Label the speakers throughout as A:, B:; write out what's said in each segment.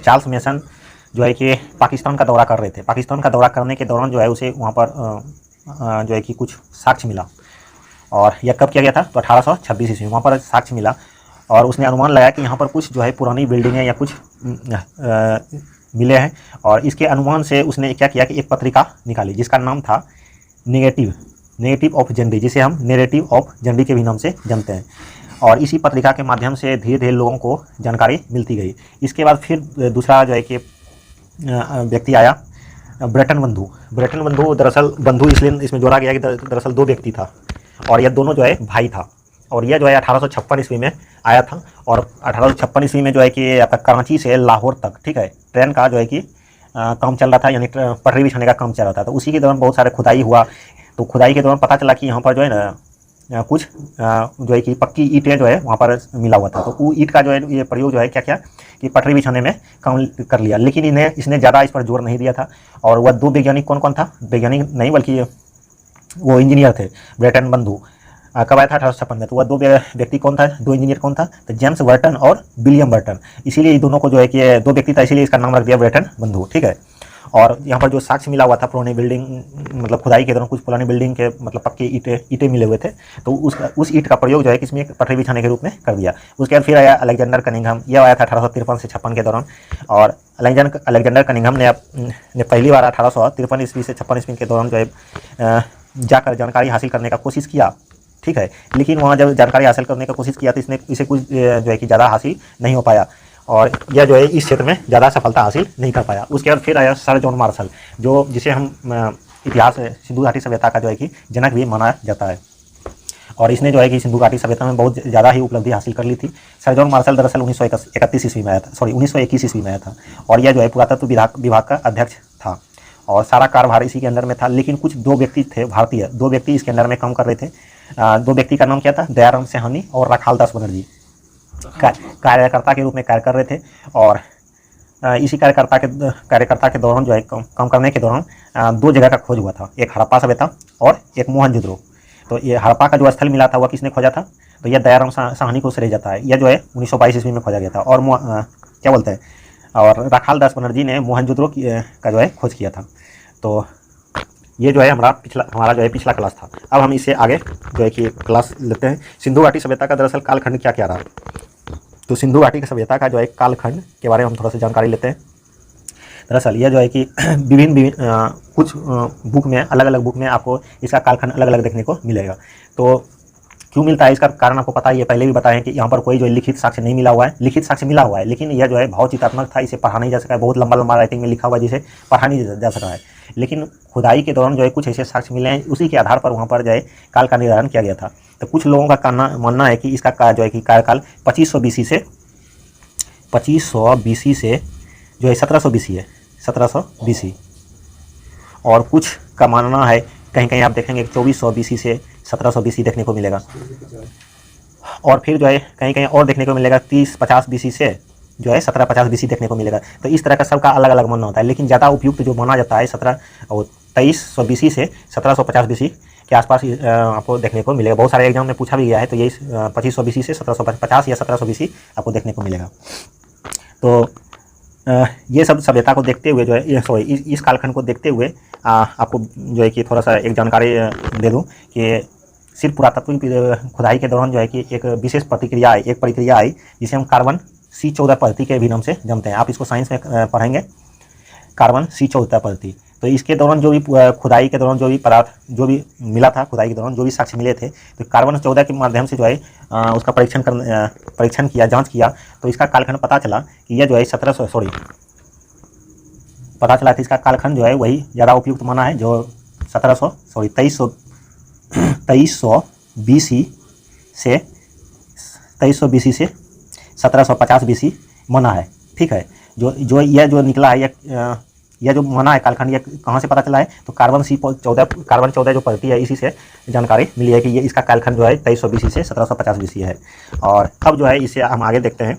A: Charles mason जो है कि पाकिस्तान का दौरा कर रहे थे। पाकिस्तान का दौरा करने के दौरान जो है उसे वहाँ पर जो है कि कुछ साक्ष्य मिला। और यह कब किया गया था? तो 1826 ईस्वी वहाँ पर साक्ष्य मिला और उसने अनुमान लगाया कि यहाँ पर कुछ जो है पुरानी बिल्डिंगें या कुछ मिले हैं। और इसके अनुमान से उसने क्या किया कि एक पत्रिका निकाली जिसका नाम था नेगेटिव ऑफ जेंडी, जिसे हम नेरेटिव ऑफ जेंडी के भी नाम से जानते हैं। और इसी पत्रिका के माध्यम से धीरे धीरे लोगों को जानकारी मिलती गई। इसके बाद फिर दूसरा जो है कि व्यक्ति आया, ब्रेटन बंधु। दरअसल बंधु इसलिए इसमें जोड़ा गया कि दरअसल दो व्यक्ति था और यह दोनों जो है भाई था। और यह जो है 1856 ईस्वी में आया था। और 1856 ईस्वी में जो है कि आपका कराची से लाहौर तक, ठीक है, ट्रेन का जो है कि काम चल रहा था, यानी पटरी बिछाने का काम चल रहा था। तो उसी के दौरान बहुत सारे खुदाई हुआ। तो खुदाई के दौरान पता चला कि यहाँ पर जो है ना कुछ जो है कि पक्की ईंटें जो है वहाँ पर मिला हुआ था। तो वो ईंट का जो है ये प्रयोग जो है क्या किया कि पटरी बिछाने में काम कर लिया। लेकिन इसने ज़्यादा इस पर जोर नहीं दिया था। और वह दो वैज्ञानिक कौन कौन था? वैज्ञानिक नहीं बल्कि वो इंजीनियर थे, ब्रेटन बंधु। कब आया था? 1856 में। तो वह दो व्यक्ति कौन था? दो इंजीनियर कौन था? तो जेम्स बर्टन और विलियम बर्टन। इसीलिए दोनों को जो है कि दो व्यक्ति था, इसीलिए इसका नाम रख दिया ब्रेटन बंधु, ठीक है। और यहाँ पर जो साक्ष्य मिला हुआ था पुरानी बिल्डिंग, मतलब खुदाई के दौरान कुछ पुरानी बिल्डिंग के मतलब पक्के ईंटें मिले हुए थे। तो उस ईंट का प्रयोग जो है किसमें पटरी बिछाने के रूप में कर दिया। उसके बाद फिर आया अलेक्जेंडर कनिंघम। यह आया था 1853 से 56 के दौरान। और अलेक्जेंडर कनिंघम ने पहली बार 1853 ईस्वी से 56 ईस्वी के दौरान जो है जाकर जानकारी हासिल करने का कोशिश किया, ठीक है। लेकिन वहाँ जब जानकारी हासिल करने का कोशिश किया तो इसे कुछ जो है कि ज़्यादा हासिल नहीं हो पाया और यह जो है इस क्षेत्र में ज़्यादा सफलता हासिल नहीं कर पाया। उसके बाद फिर आया सर जॉन मार्शल, जिसे हम इतिहास सिंधु घाटी सभ्यता का जो है कि जनक भी माना जाता है। और इसने जो है कि सिंधु घाटी सभ्यता में बहुत ज़्यादा ही उपलब्धि हासिल कर ली थी। सर जॉन मार्शल दरअसल 1931 ईस्वी में आया था, 1921 ईस्वी में आया था। और यह जो है पुरातत्व विभाग का अध्यक्ष था और सारा कार्यभार इसी के अंदर में था। लेकिन कुछ दो व्यक्ति थे भारतीय, दो व्यक्ति इसके अंदर में काम कर रहे थे। दो व्यक्ति का नाम क्या था? दयाराम सहानी और राखाल दास बनर्जी कार्यकर्ता के रूप में कार्य कर रहे थे। और इसी कार्यकर्ता के दौरान जो है काम करने के दौरान दो जगह का खोज हुआ था, एक हड़प्पा सभ्यता और एक मोहनजोदड़ो। तो ये हड़प्पा का जो स्थल मिला था वह किसने खोजा था? तो यह दयाराम साहनी को श्रेय जाता है। यह जो है 1922 ईस्वी में खोजा गया था। और क्या बोलते हैं, और राखाल दास बनर्जी ने मोहनजोदड़ो का जो है खोज किया था। तो ये जो है हमारा जो है पिछला क्लास था। अब हम इससे आगे जो है कि क्लास लेते हैं। सिंधु घाटी सभ्यता का दरअसल कालखंड क्या क्या रहा। तो सिंधु घाटी की सभ्यता का जो है कालखंड के बारे में हम थोड़ा सा जानकारी लेते हैं। दरअसल यह जो है कि विभिन्न कुछ बुक में, अलग अलग बुक में आपको इसका कालखंड अलग अलग देखने को मिलेगा। तो क्यों मिलता है इसका कारण आपको पता ही है, पहले भी बताएं कि यहाँ पर कोई जो लिखित साक्ष्य नहीं मिला हुआ है। लिखित साक्ष्य मिला हुआ है लेकिन यह जो है भावचित्रात्मक था, इसे पढ़ा नहीं जा सका है। बहुत लंबा लंबा राइटिंग में लिखा हुआ है जिसे पढ़ा नहीं जा सका है। लेकिन खुदाई के दौरान जो है कुछ ऐसे साक्ष्य मिले हैं, उसी के आधार पर वहाँ पर जो है काल का निर्धारण किया गया था। तो कुछ लोगों का मानना है कि इसका जो है कि कार्यकाल 2500 BC से जो है 1700 BC है, 1700 BC। और कुछ का मानना है, कहीं कहीं आप देखेंगे 2400 BC से 1700 BC देखने को मिलेगा। और फिर जो है कहीं कहीं और देखने को मिलेगा 30-50 BC से जो है 1750 BC देखने को मिलेगा। तो इस तरह का सबका अलग अलग मानना होता है। लेकिन ज़्यादा उपयुक्त जो माना जाता है 2300 BC से 1750 BC के आसपास आपको देखने को मिलेगा। बहुत सारे एग्जाम में पूछा भी गया है। तो यही 2500 BC से 1750 या 1700 BC आपको देखने को मिलेगा। तो ये सब सभ्यता को देखते हुए जो है इस कालखंड को देखते हुए आपको जो है कि थोड़ा सा एक जानकारी दे दूं कि सिर्फ पुरातत्व खुदाई के दौरान जो है कि एक विशेष प्रक्रिया आई जिसे हम कार्बन C14 पद्धति के भी नाम से जानते हैं। आप इसको साइंस में पढ़ेंगे, कार्बन C14 पद्धति। तो इसके दौरान जो भी खुदाई के दौरान जो भी पदार्थ जो भी मिला था, खुदाई के दौरान जो भी साक्ष्य मिले थे, तो कार्बन 14 के माध्यम से जो है उसका परीक्षण किया, जांच किया। तो इसका कालखंड पता चला कि यह जो है पता चला था इसका कालखंड जो है वही ज़्यादा उपयुक्त माना है, जो 2300 BC से 1750 BC माना है, ठीक है। यह जो निकला है, यह जो माना है कालखंड, यह कहाँ से पता चला है? तो कार्बन 14 जो पद्धति है, इसी से जानकारी मिली है कि ये इसका कालखंड जो है 2300 BC से 1750 BC है। और अब जो है इसे हम आगे देखते हैं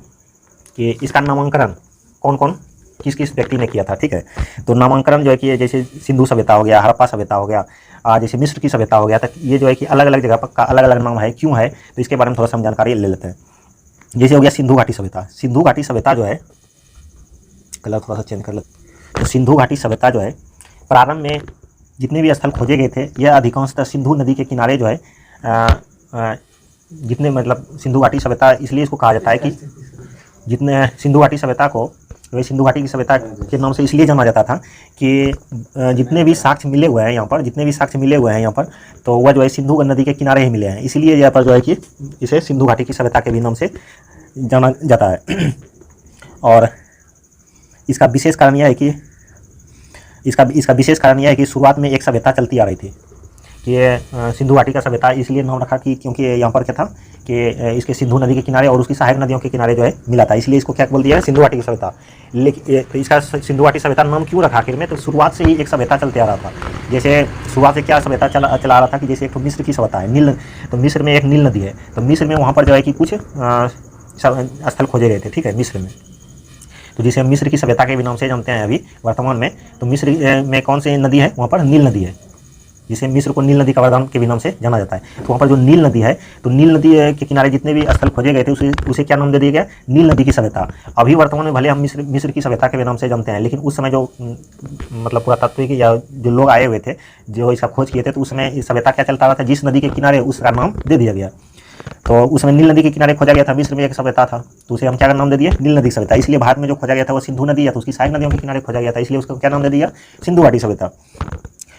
A: कि इसका नामांकन कौन किस किस व्यक्ति ने किया था, ठीक है। तो नामांकन जो है कि जैसे सिंधु सभ्यता हो गया, हड़प्पा सभ्यता हो गया, जैसे मिस्र की सभ्यता हो गया, तक ये जो है कि अलग अलग जगह पर अलग अलग नाम है, क्यों है? तो इसके बारे में थोड़ा सा हम जानकारी ले लेते हैं। जैसे हो गया सिंधु घाटी सभ्यता। सिंधु घाटी सभ्यता जो है कलर थोड़ा सा चेंज कर लेते। तो सिंधु घाटी सभ्यता जो है प्रारंभ में जितने भी स्थल खोजे गए थे यह अधिकांशतः सिंधु नदी के किनारे जो है जितने मतलब सिंधु घाटी सभ्यता इसलिए इसको कहा जाता है कि जितने सिंधु घाटी सभ्यता को सिंधु घाटी की सभ्यता के नाम से इसलिए जाना जाता था कि जितने भी साक्ष्य मिले हुए हैं यहाँ पर, जितने भी साक्ष्य मिले हुए हैं यहाँ पर, तो वह जो है सिंधु नदी के किनारे ही मिले हैं, इसीलिए यहाँ पर जो है कि इसे सिंधु घाटी की सभ्यता के भी नाम से जाना जाता है। और इसका विशेष कारण यह है कि इसका विशेष कारण यह है कि शुरुआत में एक सभ्यता चलती आ रही थी कि ये सिंधु घाटी का सभ्यता इसलिए नाम रखा कि क्योंकि यहाँ पर क्या था कि इसके सिंधु नदी के किनारे और उसकी सहायक नदियों के किनारे जो है मिला था, इसलिए इसको क्या बोल दिया है, सिंधु घाटी की सभ्यता। लेकिन तो इसका सिंधु घाटी सभ्यता नाम क्यों रखा आखिर में, तो शुरुआत से ही एक सभ्यता चलते आ रहा था। जैसे शुरुआत से क्या सभ्यता चला आ रहा था कि जैसे एक तो मिस्र की सभ्यता है, नील, तो मिस्र में एक नील नदी है, तो मिस्र में वहाँ पर जो है कि कुछ स्थल खोजे गए थे, ठीक है, मिस्र में। तो जिसे हम मिस्र की सभ्यता के भी नाम से जानते हैं अभी वर्तमान में, तो मिस्र में कौन सी नदी है, वहाँ पर नील नदी है, जिसे मिस्र को नील नदी का वरदान के भी नाम से जाना जाता है। तो वहाँ पर जो नील नदी है, तो नील नदी के किनारे जितने भी स्थल खोजे गए थे उसे क्या नाम दे दिया गया, नील नदी की सभ्यता। अभी वर्तमान में भले हम मिस्र की सभ्यता के भी नाम से जानते हैं, लेकिन उस समय जो मतलब पुरातत्विक या जो लोग आए हुए थे जो इसका खोज किए थे, तो उस समय इस सभ्यता क्या चलता रहा था, जिस नदी के किनारे उसका नाम दे दिया गया। तो उस समय नील नदी के किनारे खोजा गया था, मिस्र में एक सभ्यता था, तो उसे हम क्या नाम दे दिए, नील नदी सभ्यता। इसलिए भारत में जो खोजा गया था वो सिंधु नदी या तो उसकी सहायक नदियों के किनारे खोजा गया था, इसलिए उसको क्या नाम दे दिया, सिंधु घाटी सभ्यता।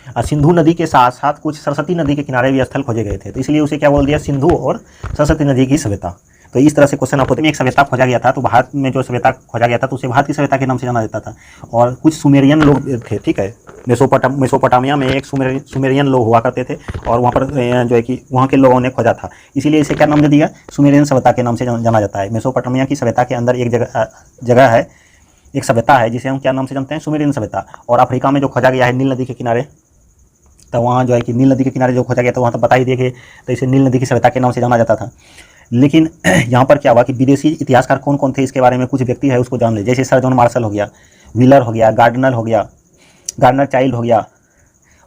A: और सिंधु नदी के साथ साथ कुछ सरस्वती नदी के किनारे भी स्थल खोजे गए थे, तो इसलिए उसे क्या बोल दिया, सिंधु और सरस्वती नदी की सभ्यता। तो इस तरह से क्वेश्चन आपको एक सभ्यता खोजा गया था, तो भारत में जो सभ्यता खोजा गया था तो उसे भारत की सभ्यता के नाम से जाना जाता था। और कुछ सुमेरियन लोग थे, ठीक है, मेसोपोटामिया में एक सुमेरियन लोग हुआ करते थे, और वहाँ पर जो है कि वहाँ के लोगों ने खोजा था, इसीलिए इसे क्या नाम दे दिया, सुमेरियन सभ्यता के नाम से जाना जाता है। मेसोपोटामिया की सभ्यता के अंदर एक जगह है, एक सभ्यता है जिसे हम क्या नाम से जानते हैं, सुमेरियन सभ्यता। और अफ्रीका में जो खोजा गया है नील नदी के किनारे, तो वहाँ जो है कि नील नदी के किनारे जो खोजा गया था वहाँ तो बता ही देखे, तो इसे नील नदी की सभ्यता के नाम से जाना जाता था। लेकिन यहाँ पर क्या हुआ कि विदेशी इतिहासकार कौन कौन थे इसके बारे में कुछ व्यक्ति है उसको जान ले, जैसे सर जॉन मार्शल हो गया, व्हीलर हो गया, गार्डनर चाइल्ड हो गया,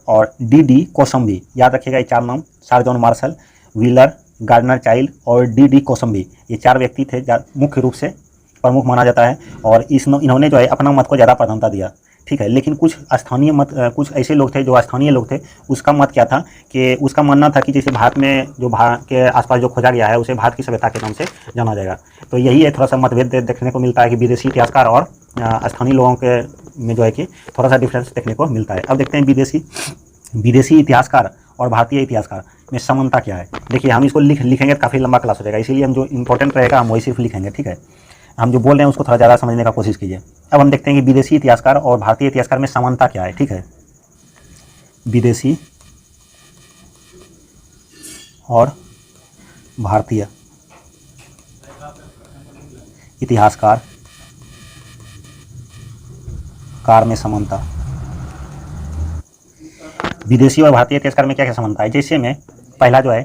A: और डी कोसम्बी। याद रखिएगा ये चार नाम, Sir John Marshall, Wheeler, Gardner Childe और डी कोसम्बी, ये चार व्यक्ति थे मुख्य रूप से प्रमुख माना जाता है। और इन्होंने जो है अपना मत को ज़्यादा प्राथमिकता दिया, ठीक है। लेकिन कुछ स्थानीय मत, कुछ ऐसे लोग थे जो स्थानीय लोग थे, उसका मत क्या था कि उसका मानना था कि जैसे भारत में जो भारत के आसपास जो खोजा गया है उसे भारत की सभ्यता के नाम से जाना जाएगा। तो यही है, थोड़ा सा मतभेद देखने को मिलता है कि विदेशी इतिहासकार और स्थानीय लोगों के में जो है कि थोड़ा सा डिफरेंस देखने को मिलता है। अब देखते हैं विदेशी इतिहासकार और भारतीय इतिहासकार में समानता क्या है। देखिए हम इसको लिखेंगे तो काफ़ी लंबा क्लास हो जाएगा, इसीलिए हम जो इंपॉर्टेंट रहेगा हम वही सिर्फ लिखेंगे, ठीक है। हम जो बोल रहे हैं उसको थोड़ा ज़्यादा समझने का कोशिश कीजिए। अब हम देखते हैं कि विदेशी इतिहासकार और भारतीय इतिहासकार में समानता क्या है, ठीक है। विदेशी और भारतीय इतिहासकार में समानता, विदेशी और भारतीय इतिहासकार में क्या क्या समानता है। जैसे में पहला जो है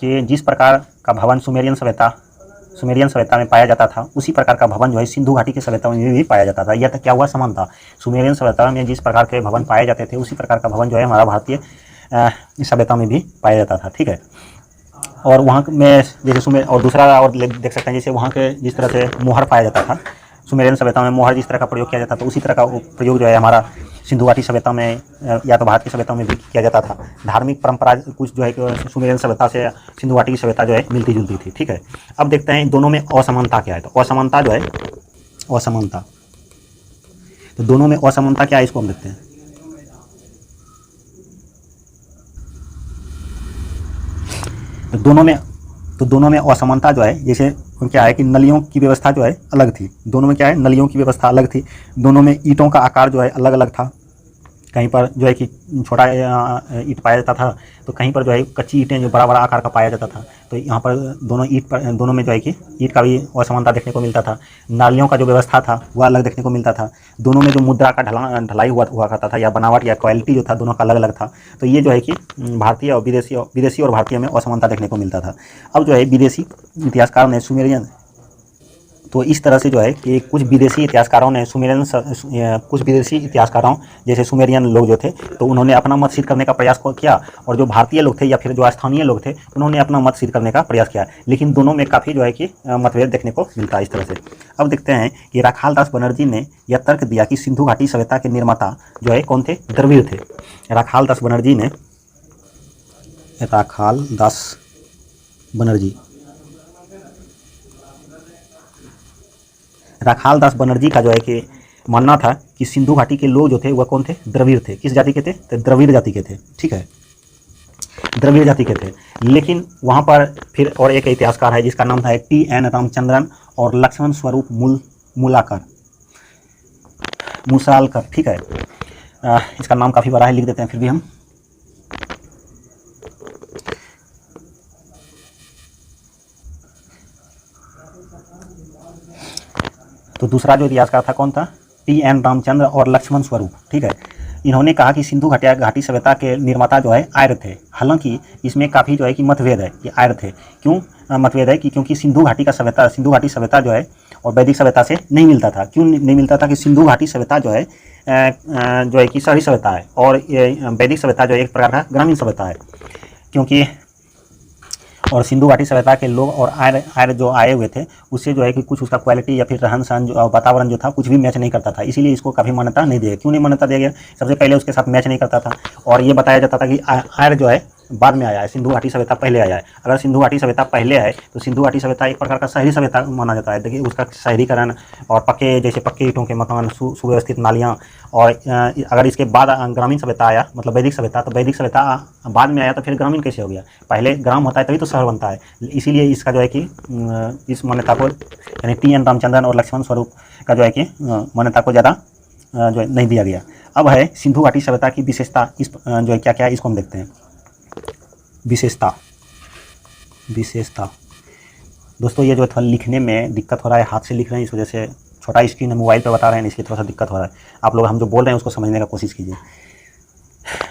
A: कि जिस प्रकार का भवन सुमेरियन सभ्यता में पाया जाता था, उसी प्रकार का भवन जो है सिंधु घाटी की सभ्यता में भी पाया जाता था। यह क्या हुआ, समानता। सुमेरियन सभ्यता में जिस प्रकार के भवन पाए जाते थे उसी प्रकार का भवन जो है हमारा भारतीय सभ्यता में भी पाया जाता था, ठीक है। और वहाँ में जैसे और दूसरा और देख सकते हैं, जैसे वहाँ के जिस तरह से मोहर पाया जाता था, सुमेरियन सभ्यता में मोहर जिस तरह का प्रयोग किया जाता था, उसी तरह का प्रयोग जो है हमारा सिंधु घाटी सभ्यता में या तो भारत की सभ्यता में भी किया जाता था। धार्मिक परंपरा कुछ जो है कि सुमेरियन सभ्यता से सिंधु घाटी की सभ्यता जो है मिलती जुलती थी, ठीक है। अब देखते हैं दोनों में असमानता क्या है। तो असमानता जो है, तो दोनों में असमानता क्या है इसको हम देखते हैं। तो दोनों में असमानता जो है, जैसे क्या है कि नलियों की व्यवस्था जो है अलग थी। दोनों में क्या है, नलियों की व्यवस्था अलग थी। दोनों में ईंटों का आकार जो है अलग अलग था। कहीं पर जो है कि छोटा ईंट पाया जाता था, तो कहीं पर जो है कच्ची ईंटें जो बड़ा बड़ा आकार का पाया जाता था। तो यहाँ पर दोनों में जो है कि ईंट का भी असमानता देखने को मिलता था। नालियों का जो व्यवस्था था वह अलग देखने को मिलता था। दोनों में जो मुद्रा का ढलाई हुआ करता था या बनावट या क्वालिटी जो था, दोनों का अलग अलग था। तो ये जो है कि भारतीय और विदेशी और भारतीय में असमानता देखने को मिलता था। अब जो है विदेशी इतिहासकार ने तो इस तरह से जो है कि कुछ विदेशी इतिहासकारों ने कुछ विदेशी इतिहासकारों जैसे सुमेरियन लोग जो थे, तो उन्होंने अपना मत सिद्ध करने का प्रयास किया, और जो भारतीय लोग थे या फिर जो स्थानीय लोग थे उन्होंने अपना मत सिद्ध करने का प्रयास किया, लेकिन दोनों में काफ़ी जो है कि मतभेद देखने को मिलता है इस तरह से। अब देखते हैं कि राखाल दास बनर्जी ने यह तर्क दिया कि सिंधु घाटी सभ्यता के निर्माता जो है कौन थे, द्रविड़ थे। राखाल दास बनर्जी ने, राखाल दास बनर्जी, राखाल दास बनर्जी का जो है कि मानना था कि सिंधु घाटी के लोग जो थे वह कौन थे, द्रविड़ थे। किस जाति के थे, तो द्रविड़ जाति के थे, ठीक है, द्रविड़ जाति के थे। लेकिन वहाँ पर फिर और एक इतिहासकार है जिसका नाम था टी.एन. रामचंद्रन और लक्ष्मण स्वरूप मुसालकर, ठीक है। इसका नाम काफ़ी बड़ा है, लिख देते हैं फिर भी हम। तो दूसरा जो इतिहासकार था कौन था, टी.एन. रामचंद्र और लक्ष्मण स्वरूप, ठीक है। इन्होंने कहा कि सिंधु घाटी सभ्यता के निर्माता जो है आर्य थे। हालांकि इसमें काफ़ी जो है कि मतभेद है कि आर्य थे। क्यों मतभेद है कि क्योंकि सिंधु घाटी सभ्यता जो है और वैदिक सभ्यता से नहीं मिलता था। क्यों नहीं मिलता था कि सिंधु घाटी सभ्यता जो है कि शहरी सभ्यता है, और वैदिक सभ्यता जो है एक प्रकार का ग्रामीण सभ्यता है। क्योंकि और सिंधु घाटी सभ्यता के लोग और आर्य जो आए हुए थे उससे जो है कि कुछ उसका क्वालिटी या फिर रहन सहन जो वातावरण जो था कुछ भी मैच नहीं करता था, इसीलिए इसको काफ़ी मान्यता नहीं दिया। क्यों नहीं मान्यता दिया गया, सबसे पहले उसके साथ मैच नहीं करता था, और ये बताया जाता था कि आर्य जो है बाद में आया है, सिंधु घाटी सभ्यता पहले आया है। अगर सिंधु घाटी सभ्यता पहले है तो सिंधु घाटी सभ्यता एक प्रकार का शहरी सभ्यता माना जाता है। देखिए उसका शहरीकरण और पक्के ईंटों के मकान, सुव्यवस्थित नालियाँ, और अगर इसके बाद ग्रामीण सभ्यता आया मतलब वैदिक सभ्यता, तो वैदिक सभ्यता बाद में आया तो फिर ग्रामीण कैसे हो गया, पहले ग्राम होता है तभी तो शहर बनता है। इसीलिए इसका जो है कि इस मान्यता को यानी टी.एन. रामचंद्रन और लक्ष्मण स्वरूप का जो है कि मान्यता को ज़्यादा जो है नहीं दिया गया। अब है सिंधु घाटी सभ्यता की विशेषता, इस जो है क्या क्या है इसको हम देखते हैं। विशेषता दोस्तों, ये जो थोड़ा लिखने में दिक्कत हो रहा है, हाथ से लिख रहे हैं इस वजह से, छोटा स्क्रीन है, मोबाइल पे बता रहे हैं इसलिए थोड़ा सा दिक्कत हो रहा है। आप लोग हम जो बोल रहे हैं उसको समझने का कोशिश कीजिए।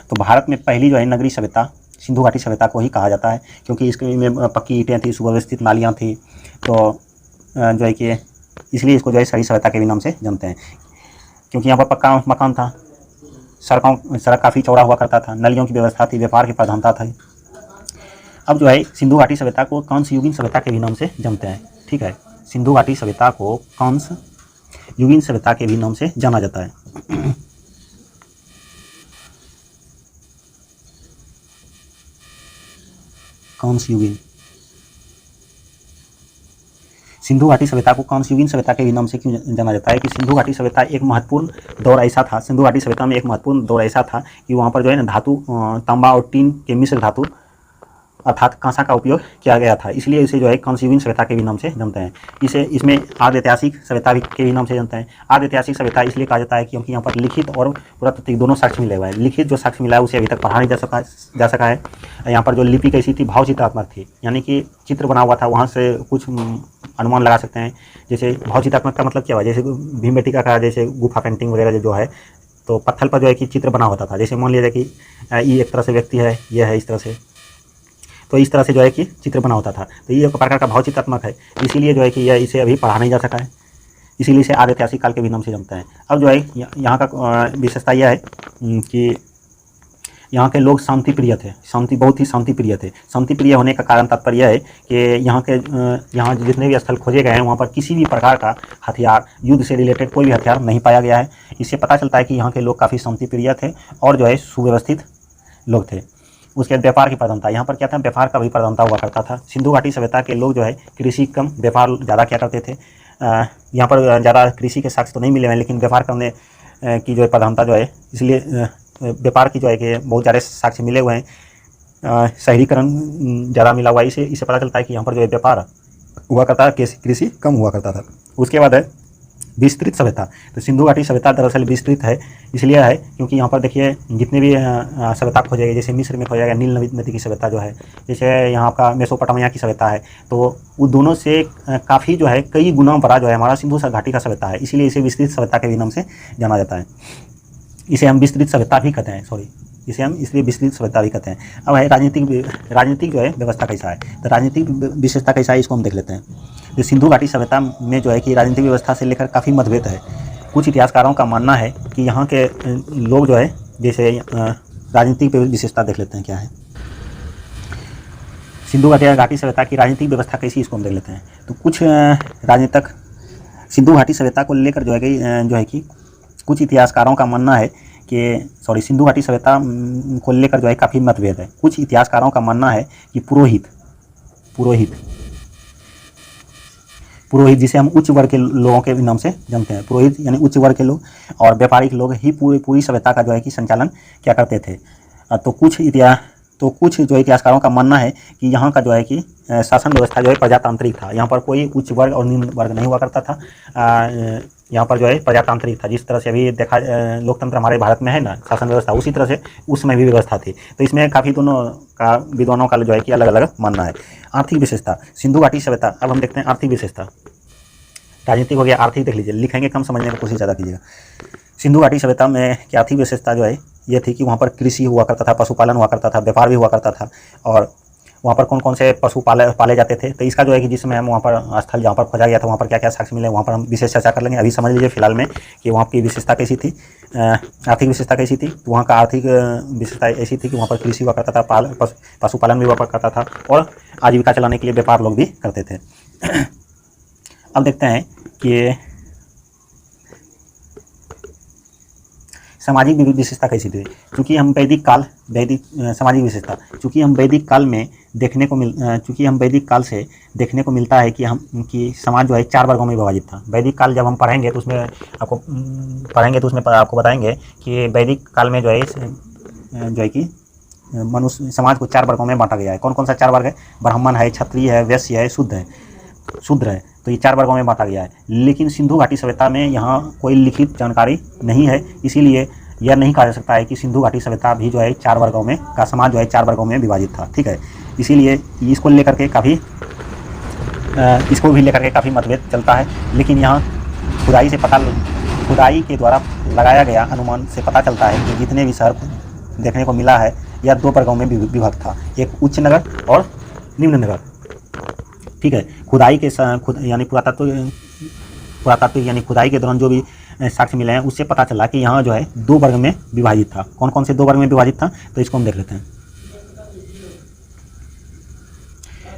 A: तो भारत में पहली जो है नगरीय सभ्यता सिंधु घाटी सभ्यता को ही कहा जाता है, क्योंकि इसके में पक्की ईंटें थी, सुव्यवस्थित नालियाँ थी, तो जो है कि इसलिए इसको जो है शहरी सभ्यता के भी नाम से जानते हैं। क्योंकि यहाँ पर पक्का मकान था, सड़क काफ़ी चौड़ा हुआ करता था, नलियों की व्यवस्था थी, व्यापार की प्रधानता थी। अब जो है सिंधु घाटी सभ्यता को कांस्य युगीन सभ्यता के भी नाम से जानते हैं, ठीक है। सिंधु घाटी सभ्यता को कांस्य युगीन सभ्यता के भी नाम से जाना जाता है। कांस्य युगीन, सिंधु घाटी सभ्यता को कांस्य युगीन सभ्यता के भी नाम से क्यों जाना जाता है कि सिंधु घाटी सभ्यता एक महत्वपूर्ण दौर ऐसा था, सिंधु घाटी सभ्यता में एक महत्वपूर्ण दौर ऐसा था कि वहाँ पर जो है ना धातु तांबा और टीन के मिश्र धातु अर्थात कांसा का उपयोग किया गया था, इसलिए इसे जो है कांस्य युगीन सभ्यता के भी नाम से जानते हैं। इसमें आदि ऐतिहासिक सभ्यता के भी नाम से जानते हैं। आदि ऐतिहासिक सभ्यता इसलिए कहा जाता है क्योंकि यहाँ पर लिखित और पुरातात्विक दोनों साक्ष्य मिले हुए हैं। लिखित जो साक्ष्य मिला है उसे अभी तक पढ़ा नहीं जा सका है। यहाँ पर जो लिपि कैसी थी, भाव चित्रात्मक थी, यानी कि चित्र बना हुआ था, वहाँ से कुछ अनुमान लगा सकते हैं। जैसे भाव चित्रात्मक का मतलब क्या हुआ, जैसे भीमबेटिका का जैसे गुफा पेंटिंग वगैरह जो है, तो पत्थर पर जो है कि चित्र बना होता था। जैसे मान लीजिए कि ये एक तरह से व्यक्ति है, ये है इस तरह से, तो इस तरह से जो है कि चित्र बना होता था। तो ये एक प्रकार का भाव चित्रात्मक है, इसीलिए जो है कि यह इसे अभी पढ़ा नहीं जा सका है, इसीलिए इसे आदि ऐतिहासिक काल के भी नाम से जानते हैं। अब जो है यहाँ का विशेषता यह है कि यहाँ के लोग शांति प्रिय थे, बहुत ही शांति प्रिय थे। शांति प्रिय होने का कारण तात्पर्य यह है कि यहाँ जितने भी स्थल खोजे गए हैं वहाँ पर किसी भी प्रकार का हथियार, युद्ध से रिलेटेड कोई भी हथियार नहीं पाया गया है। इससे पता चलता है कि यहाँ के लोग काफ़ी शांति प्रिय थे और जो है सुव्यवस्थित लोग थे। उसके बाद व्यापार की प्रधानता, यहाँ पर क्या था, व्यापार का भी प्रधानता हुआ करता था। सिंधु घाटी सभ्यता के लोग जो है कृषि कम, व्यापार ज़्यादा किया करते थे। यहाँ पर ज़्यादा कृषि के साक्ष्य तो नहीं मिले हैं, लेकिन व्यापार करने की जो है प्रधानता जो है, इसलिए व्यापार की जो है कि बहुत ज़्यादा साक्ष्य मिले हुए हैं। शहरीकरण ज़्यादा मिला हुआ है, इससे पता चलता है कि यहाँ पर जो है व्यापार हुआ करता है, कृषि कम हुआ करता था। उसके बाद है विस्तृत सभ्यता। तो सिंधु घाटी सभ्यता दरअसल विस्तृत है, इसलिए है क्योंकि यहाँ पर देखिए जितने भी सभ्यता खोजेगी, जैसे मिस्र में खोजेगा नील नदी की सभ्यता जो है, जैसे यहाँ का मेसोपोटामिया की सभ्यता है, तो वो दोनों से काफ़ी जो है कई गुना बड़ा जो है हमारा सिंधु घाटी का सभ्यता है, इसीलिए इसे विस्तृत सभ्यता के भी नाम से जाना जाता है। इसे हम विस्तृत सभ्यता भी कहते हैं, इसे हम इसलिए विस्तृत सभ्यता भी कहते हैं। अब है राजनीतिक जो है व्यवस्था कैसा है, तो राजनीतिक विशेषता कैसा है इसको हम देख लेते हैं। जो सिंधु घाटी सभ्यता में जो है कि राजनीतिक व्यवस्था से लेकर काफ़ी मतभेद है। कुछ इतिहासकारों का मानना है कि यहाँ के लोग जो है, जैसे राजनीतिक विशेषता देख लेते हैं क्या है। सिंधु घाटी सभ्यता की राजनीतिक व्यवस्था कैसी, इसको हम देख लेते हैं। तो कुछ राजनीतिक सिंधु घाटी सभ्यता को लेकर जो है कि कुछ इतिहासकारों का मानना है कि सिंधु घाटी सभ्यता को लेकर जो है काफ़ी मतभेद है। कुछ इतिहासकारों का मानना है कि पुरोहित जिसे हम उच्च वर्ग के लोगों के नाम से जानते हैं, पुरोहित यानी उच्च वर्ग के लोग और व्यापारिक लोग ही पूरी सभ्यता का जो है कि संचालन क्या करते थे। तो कुछ जो इतिहासकारों का मानना है कि यहाँ का जो है कि शासन व्यवस्था जो है प्रजातांत्रिक था। यहाँ पर कोई उच्च वर्ग और निम्न वर्ग नहीं हुआ करता था। यहाँ पर जो है प्रजातांत्रिक था, जिस तरह से अभी देखा लोकतंत्र हमारे भारत में है ना, शासन व्यवस्था, उसी तरह से उस समय भी व्यवस्था थी। तो इसमें काफ़ी दोनों का विद्वानों का जो है कि अलग अलग मानना है। आर्थिक विशेषता सिंधु घाटी सभ्यता, अब हम देखते हैं आर्थिक विशेषता। राजनीतिक हो गया, आर्थिक देख लीजिए, लिखेंगे कम समझने की कोशिश ज़्यादा कीजिएगा। सिंधु घाटी सभ्यता में की आर्थिक विशेषता जो है ये थी कि वहाँ पर कृषि हुआ करता था, पशुपालन हुआ करता था, व्यापार भी हुआ करता था। और वहाँ पर कौन कौन से पशु पाले जाते थे, तो इसका जो है कि जिस समय हम वहाँ पर स्थल जहाँ पर खोजा गया था वहाँ पर क्या क्या साक्ष्य मिले, वहाँ पर हम विशेष चर्चा कर लेंगे। अभी समझ लीजिए फिलहाल में कि वहाँ की विशेषता कैसी थी, आर्थिक विशेषता कैसी थी। तो वहाँ का आर्थिक विशेषता ऐसी थी कि वहाँ पर कृषि हुआ करता था, पशुपालन भी हुआ करता था और आजीविका चलाने के लिए व्यापार लोग भी करते थे। अब देखते हैं कि सामाजिक विशेषता कैसी थी। चूँकि हम सामाजिक विशेषता चूँकि हम वैदिक काल से देखने को मिलता है कि समाज जो है 4 वर्गों में विभाजित था। वैदिक काल जब हम पढ़ेंगे तो उसमें आपको बताएंगे कि वैदिक काल में जो है कि मनुष्य समाज को 4 वर्गों में बांटा गया है। कौन कौन सा 4 वर्ग है? ब्राह्मण है, क्षत्रिय है, वैश्य है, शूद्र है। तो ये 4 वर्गों में बांटा गया है। लेकिन सिंधु घाटी सभ्यता में यहाँ कोई लिखित जानकारी नहीं है, इसीलिए यह नहीं कहा जा सकता है कि सिंधु घाटी सभ्यता भी जो है 4 वर्गों में का समाज जो है 4 वर्गों में विभाजित था। ठीक है, इसीलिए इसको भी लेकर के काफ़ी मतभेद चलता है। लेकिन यहाँ खुदाई के द्वारा लगाया गया अनुमान से पता चलता है कि जितने भी शहर देखने को मिला है यह 2 वर्गों में विभक्त था, एक उच्च नगर और निम्न नगर। ठीक है, खुदाई यानी खुदाई के दौरान जो भी साक्ष्य मिले हैं उससे पता चला कि यहाँ जो है 2 वर्ग में विभाजित था। कौन कौन से 2 वर्ग में विभाजित था, तो इसको हम देख लेते हैं।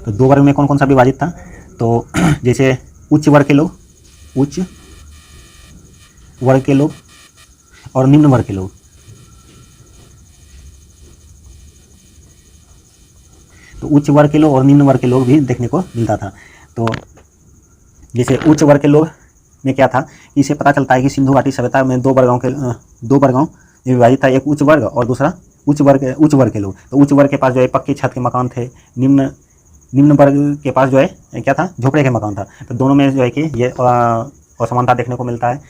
A: तो 2 वर्ग में कौन कौन सा विभाजित था, तो जैसे उच्च वर्ग के लोग और निम्न वर्ग के लोग। तो उच्च वर्ग के लोग और निम्न वर्ग के लोग भी देखने को मिलता था। तो जैसे उच्च वर्ग के लोग में क्या था, इससे पता चलता है कि सिंधु घाटी सभ्यता में 2 वर्गों में विभाजित था, एक उच्च वर्ग और दूसरा उच्च वर्ग के लोग। तो उच्च वर्ग के पास जो है पक्की छत के मकान थे, निम्न वर्ग के पास जो है क्या था, झोपड़े के मकान था। तो दोनों में जो है कि ये असमानता देखने को मिलता है।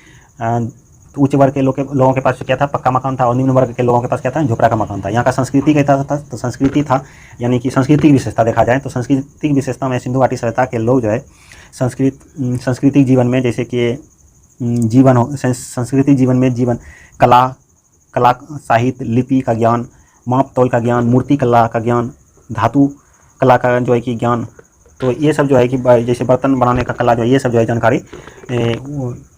A: तो उच्च वर्ग के लोगों के पास क्या था, पक्का मकान था, और निम्न वर्ग के लोगों के पास क्या था, झोपड़ा का मकान था। यहाँ का संस्कृति कैसा था, तो संस्कृति था यानी कि सांस्कृतिक विशेषता देखा जाए तो सांस्कृतिक विशेषता में सिंधु घाटी सभ्यता के लोग जो है सांस्कृतिक जीवन में, जैसे कि सांस्कृतिक जीवन में कला साहित्य, लिपि का ज्ञान, माप तौल का ज्ञान, मूर्ति कला का ज्ञान, धातु कला का जो है कि ज्ञान, तो ये सब जो है कि जैसे बर्तन बनाने का कला जो है, ये सब जो है जानकारी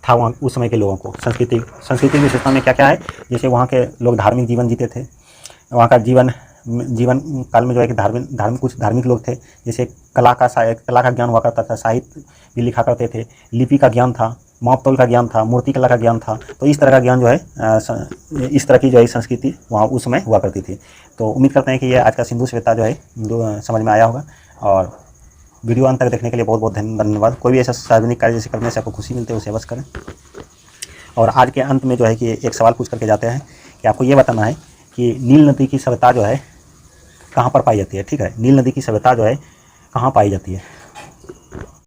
A: था वहाँ उस समय के लोगों को। सांस्कृतिक विशेषता में क्या क्या है, जैसे वहाँ के लोग धार्मिक जीवन जीते थे। वहाँ का जीवन काल में जो है कि कुछ धार्मिक लोग थे। जैसे कला का ज्ञान हुआ करता था, साहित्य भी लिखा करते थे, लिपि का ज्ञान था, माप तौल का ज्ञान था, मूर्ति कला का ज्ञान था। तो इस तरह का ज्ञान जो है इस तरह की जो है संस्कृति वहाँ उस समय हुआ करती थी। तो उम्मीद करते हैं कि ये आज का सिंधु सभ्यता जो है समझ में आया होगा। और वीडियो अंत तक देखने के लिए बहुत बहुत धन्यवाद। कोई भी ऐसा सार्वजनिक कार्य जैसे करने से आपको खुशी मिलती है उसे अवश्य करें। और आज के अंत में जो है कि एक सवाल पूछ करके जाते हैं कि आपको ये बताना है कि नील नदी की सभ्यता जो है कहाँ पर पाई जाती है। ठीक है, नील नदी की सभ्यता जो है कहाँ पाई जाती है।